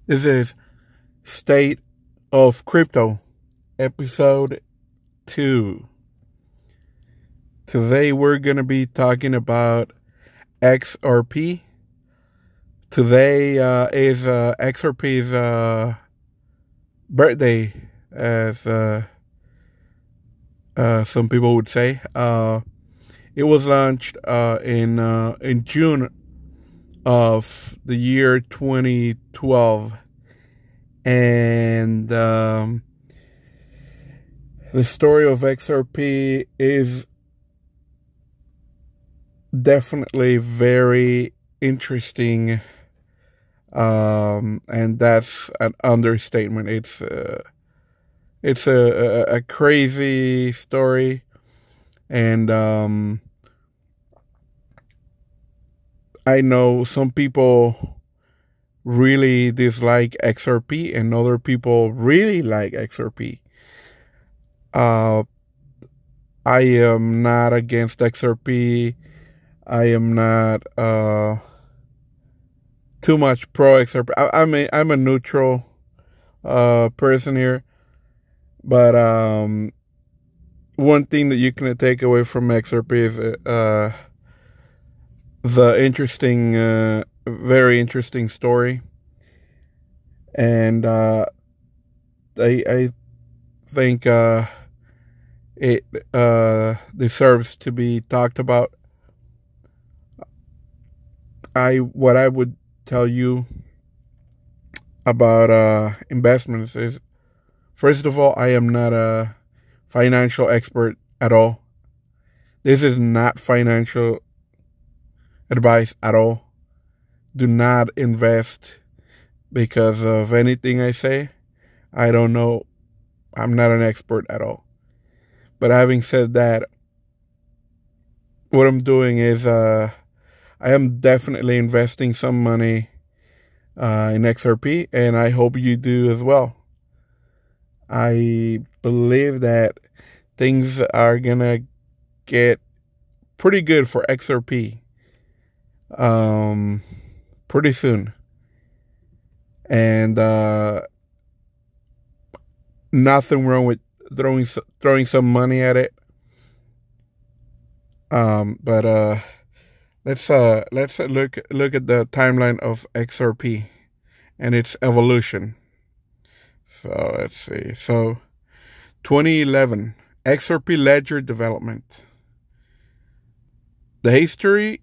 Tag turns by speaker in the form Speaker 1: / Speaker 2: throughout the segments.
Speaker 1: This is State of Crypto, episode 2. Today we're going to be talking about XRP. Today is XRP's birthday, as some people would say. It was launched in June of the year 2012, and the story of XRP is definitely very interesting, and that's an understatement. It's a crazy story, and I know some people really dislike XRP and other people really like XRP. I am not against XRP. I am not too much pro XRP. I'm a neutral person here. But one thing that you can take away from XRP is the interesting, very interesting story, and I think it deserves to be talked about. What I would tell you about investments is, first of all, I am not a financial expert at all. This is not financial advice at all. Do not invest because of anything I say. I don't know. I'm not an expert at all. But having said that, what I'm doing is I am definitely investing some money in XRP, and I hope you do as well. I believe that things are gonna get pretty good for XRP pretty soon, and nothing wrong with throwing some money at it. But let's look at the timeline of XRP and its evolution. So let's see. So 2011, XRP ledger development. The history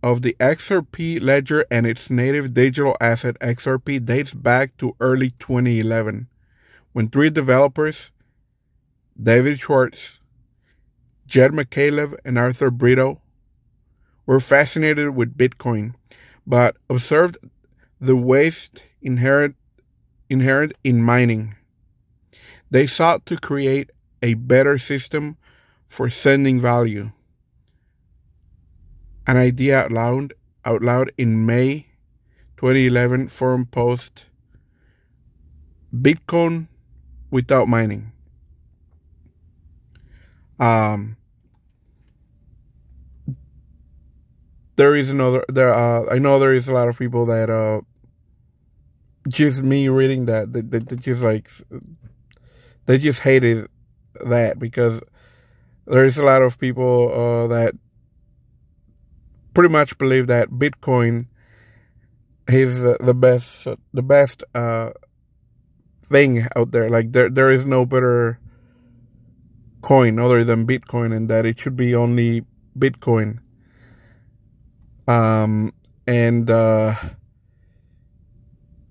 Speaker 1: of the XRP ledger and its native digital asset XRP dates back to early 2011, when 3 developers, David Schwartz, Jed McCaleb, and Arthur Brito, were fascinated with Bitcoin, but observed the waste inherent in mining. They sought to create a better system for sending value. An idea out loud in May 2011 forum post, Bitcoin without mining. There is another. I know there is a lot of people that just me reading that they just hated that, because there is a lot of people that pretty much believe that Bitcoin is the best thing out there. Like there is no better coin other than Bitcoin, and that it should be only Bitcoin. And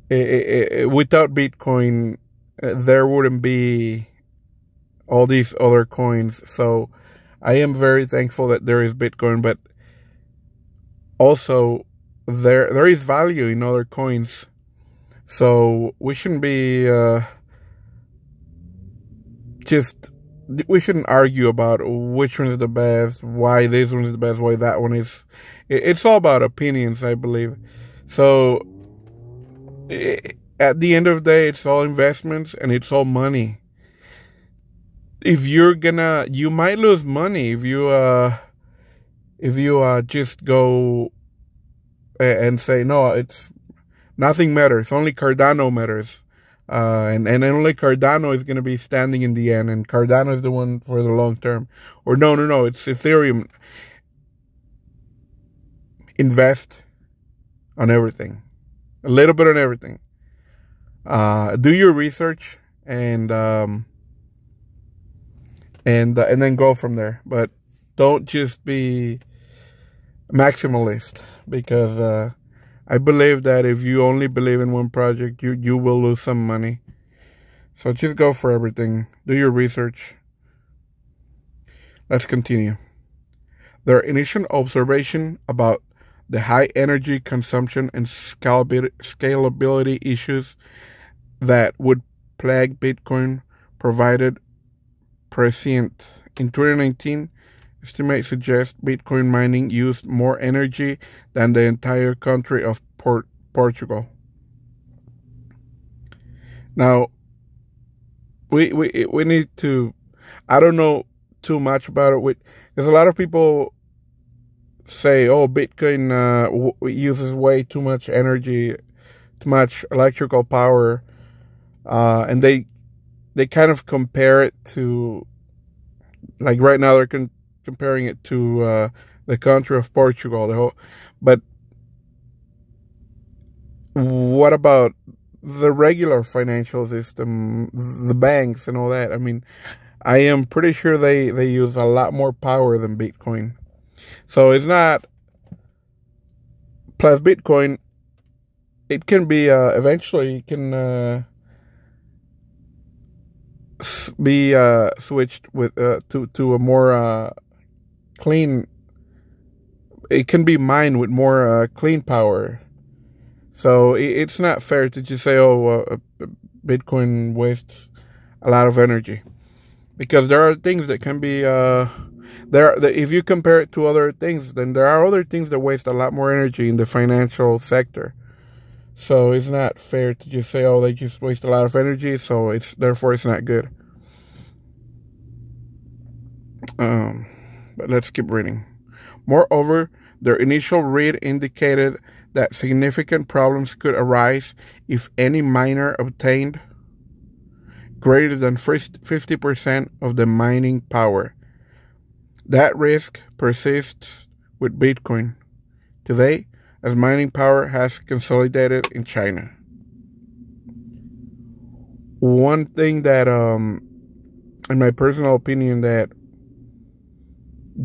Speaker 1: without Bitcoin, there wouldn't be all these other coins. So I am very thankful that there is Bitcoin, but also there is value in other coins. So we shouldn't be we shouldn't argue about which one is the best, why this one is the best, why that one is. It's all about opinions, I believe. So at the end of the day, it's all investments and it's all money. If you might lose money if you just go and say, no, it's Nothing matters. Only Cardano matters. And only Cardano is going to be standing in the end. And Cardano is the one for the long term. Or no. It's Ethereum. Invest on everything. A little bit on everything. Do your research and then go from there. But don't just be maximalist, because I believe that if you only believe in one project, you will lose some money. So just go for everything. Do your research. Let's continue. Their initial observation about the high energy consumption and scalability issues that would plague Bitcoin provided prescient. In 2019, estimates suggest Bitcoin mining used more energy than the entire country of Portugal. Now, we need to, I don't know too much about it. There's a lot of people say, oh, Bitcoin uses way too much energy, too much electrical power, and they kind of compare it to, like right now they're comparing it to the country of Portugal. But what about the regular financial system, the banks and all that? I mean, I am pretty sure they use a lot more power than Bitcoin. So it's not, plus Bitcoin, it can be, eventually it can be switched with to a more clean, it can be mined with more clean power. So it's not fair to just say, oh, Bitcoin wastes a lot of energy, because there are things that can be if you compare it to other things, then there are other things that waste a lot more energy in the financial sector. So it's not fair to just say, oh, they just waste a lot of energy, so therefore it's not good. But let's keep reading. Moreover, their initial read indicated that significant problems could arise if any miner obtained greater than 50% of the mining power. That risk persists with Bitcoin today, as mining power has consolidated in China. One thing that, in my personal opinion, that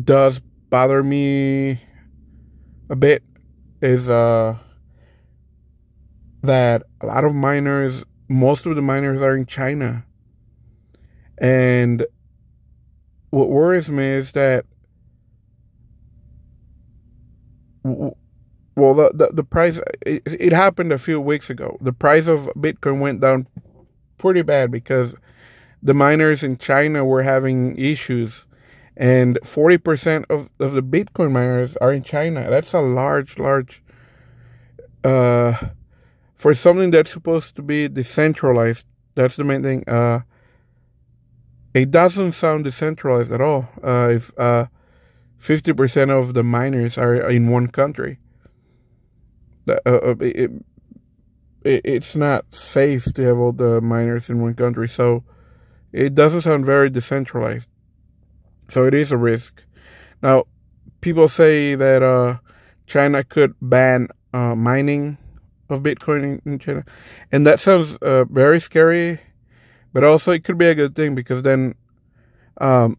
Speaker 1: does bother me a bit is that a lot of miners, most of the miners are in China. And what worries me is that, well, the price, it happened a few weeks ago. The price of Bitcoin went down pretty bad because the miners in China were having issues. And 40% of the Bitcoin miners are in China. That's a large, for something that's supposed to be decentralized. That's the main thing. It doesn't sound decentralized at all. If 50% of the miners are in one country, it's not safe to have all the miners in one country. So it doesn't sound very decentralized. So it is a risk. Now, people say that China could ban mining of Bitcoin in China, and that sounds very scary. But also, it could be a good thing, because then a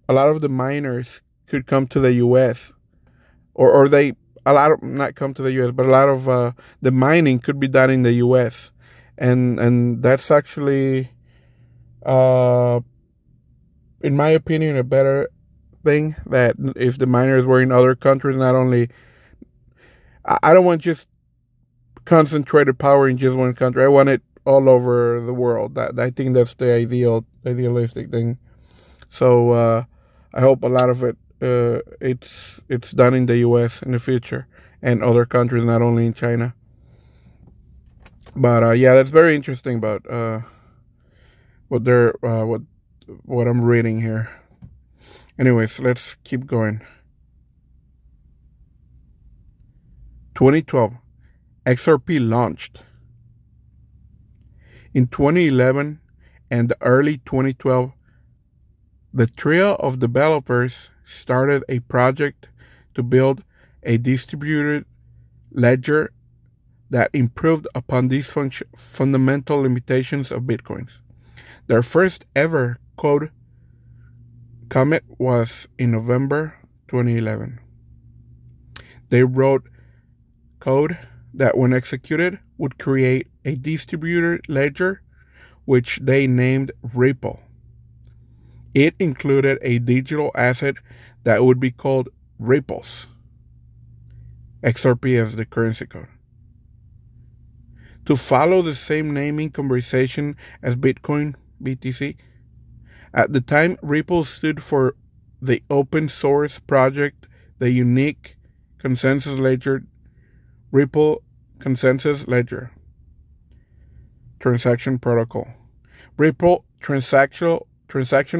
Speaker 1: lot of the miners could come to the U.S. not come to the U.S., but a lot of the mining could be done in the U.S. And that's actually, in my opinion, a better thing, that if the miners were in other countries, not only, I don't want just concentrated power in just one country. I want it all over the world. I think that's the idealistic thing. So I hope a lot of it it's done in the U.S. in the future, and other countries, not only in China. But yeah, that's very interesting about what I'm reading here. Anyways, let's keep going. 2012. XRP launched. In 2011 and early 2012, the trio of developers started a project to build a distributed ledger that improved upon these fundamental limitations of Bitcoins. Their first ever code commit was in November 2011. They wrote code that, when executed, would create a distributed ledger, which they named Ripple. It included a digital asset that would be called Ripples, XRP as the currency code. To follow the same naming conversation as Bitcoin, BTC, at the time, Ripple stood for the open source project, the unique consensus ledger, Ripple Consensus Ledger Transaction Protocol. Ripple Transaction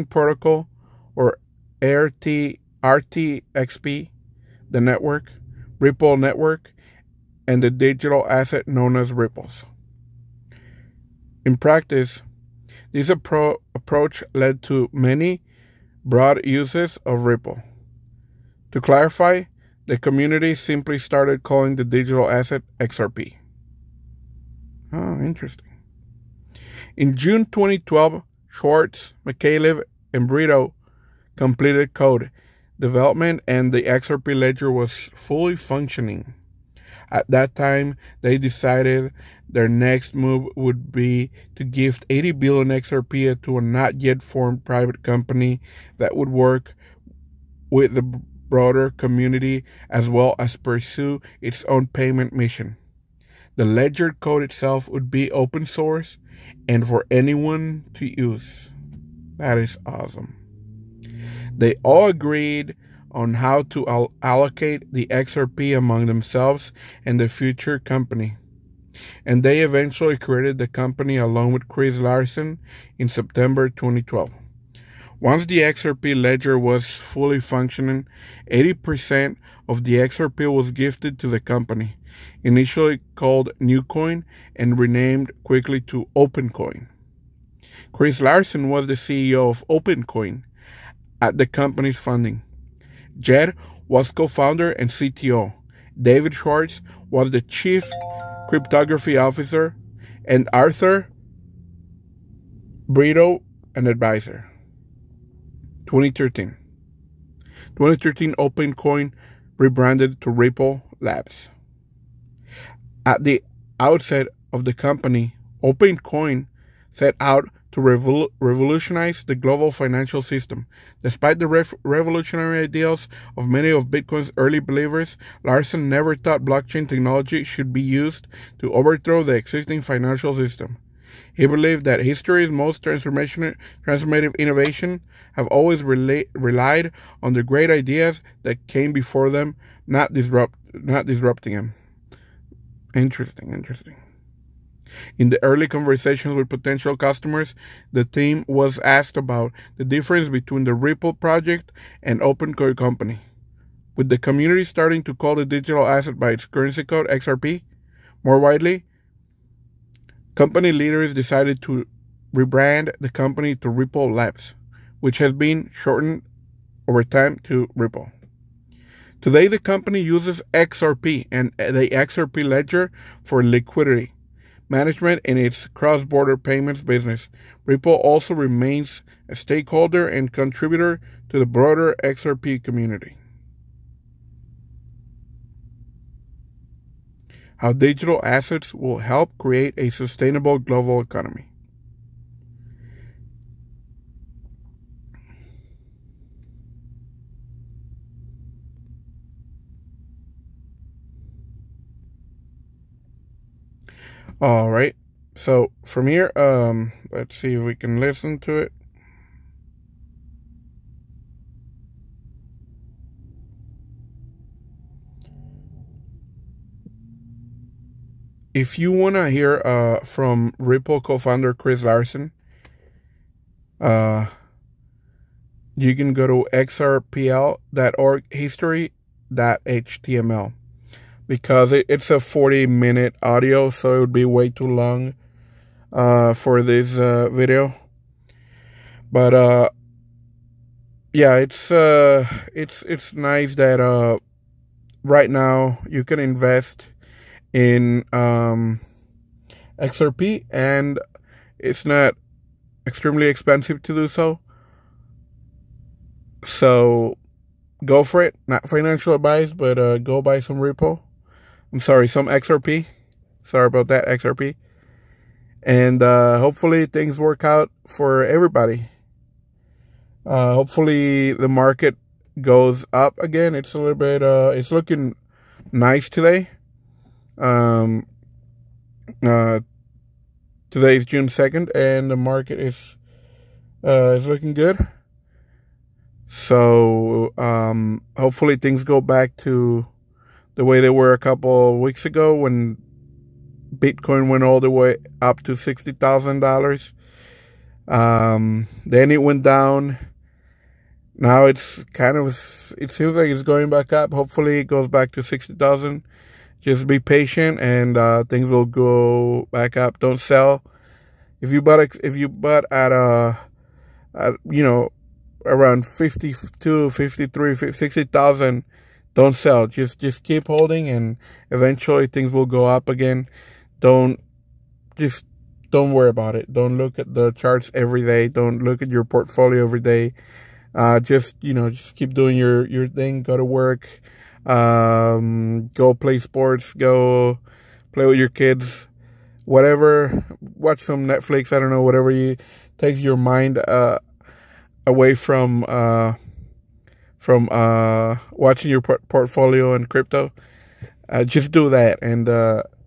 Speaker 1: Protocol, or RTXP, the network, Ripple Network, and the digital asset known as Ripples. In practice, this approach led to many broad uses of Ripple. To clarify, the community simply started calling the digital asset XRP. Oh, interesting. In June 2012, Schwartz, McCaleb, and Brito completed code development, and the XRP ledger was fully functioning. At that time, they decided their next move would be to gift 80 billion XRP to a not yet formed private company that would work with the broader community as well as pursue its own payment mission. The ledger code itself would be open source and for anyone to use. That is awesome. They all agreed on how to allocate the XRP among themselves and the future company. And they eventually created the company along with Chris Larsen in September 2012. Once the XRP ledger was fully functioning, 80% of the XRP was gifted to the company, initially called Newcoin and renamed quickly to OpenCoin. Chris Larsen was the CEO of OpenCoin at the company's funding. Jed was co-founder and CTO. David Schwartz was the chief cryptography officer, and Arthur Brito an advisor. 2013 OpenCoin rebranded to Ripple Labs. At the outset of the company, OpenCoin set out to revolutionize the global financial system. Despite the revolutionary ideals of many of Bitcoin's early believers, Larsen never thought blockchain technology should be used to overthrow the existing financial system. He believed that history's most transformative innovation have always relied on the great ideas that came before them, not disrupting them. Interesting. In the early conversations with potential customers, the team was asked about the difference between the Ripple project and OpenCoin company. With the community starting to call the digital asset by its currency code XRP more widely, company leaders decided to rebrand the company to Ripple Labs, which has been shortened over time to Ripple. Today, the company uses XRP and the XRP ledger for liquidity management in its cross-border payments business. Ripple also remains a stakeholder and contributor to the broader XRP community. How digital assets will help create a sustainable global economy. All right, so from here, let's see if we can listen to it. If you want to hear from Ripple co-founder Chris Larsen, you can go to xrpl.org history.html. because it's a 40-minute audio, so it would be way too long for this video. But yeah, it's nice that right now you can invest in XRP, and it's not extremely expensive to do so. So go for it. Not financial advice, but go buy some repo. I'm sorry, some XRP. Sorry about that, XRP. And hopefully things work out for everybody. Hopefully the market goes up again. It's a little bit, it's looking nice today. Today is June 2nd, and the market is looking good. So hopefully things go back to the way they were a couple of weeks ago when Bitcoin went all the way up to $60,000. Then it went down. Now it's kind of, it seems like it's going back up. Hopefully it goes back to 60,000. Just be patient, and things will go back up. Don't sell. If you bought at you know, around 52, 53, 60,000, don't sell. Just keep holding, and eventually things will go up again. Don't worry about it. Don't look at the charts every day. Don't look at your portfolio every day. Just keep doing your thing. Go to work. Go play sports. Go play with your kids. Whatever. Watch some Netflix. I don't know. Whatever takes your mind away from watching your portfolio and crypto. Just do that, and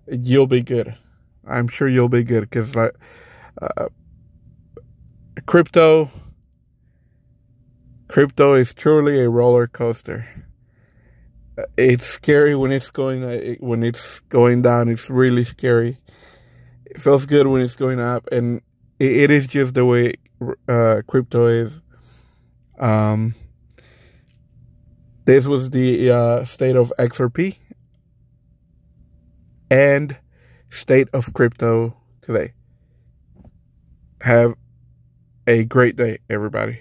Speaker 1: you'll be good. I'm sure you'll be good, because crypto is truly a roller coaster. It's scary when it's going down. It's really scary. It feels good when it's going up, and it is just the way crypto is. This was the state of XRP and state of crypto today. Have a great day, everybody.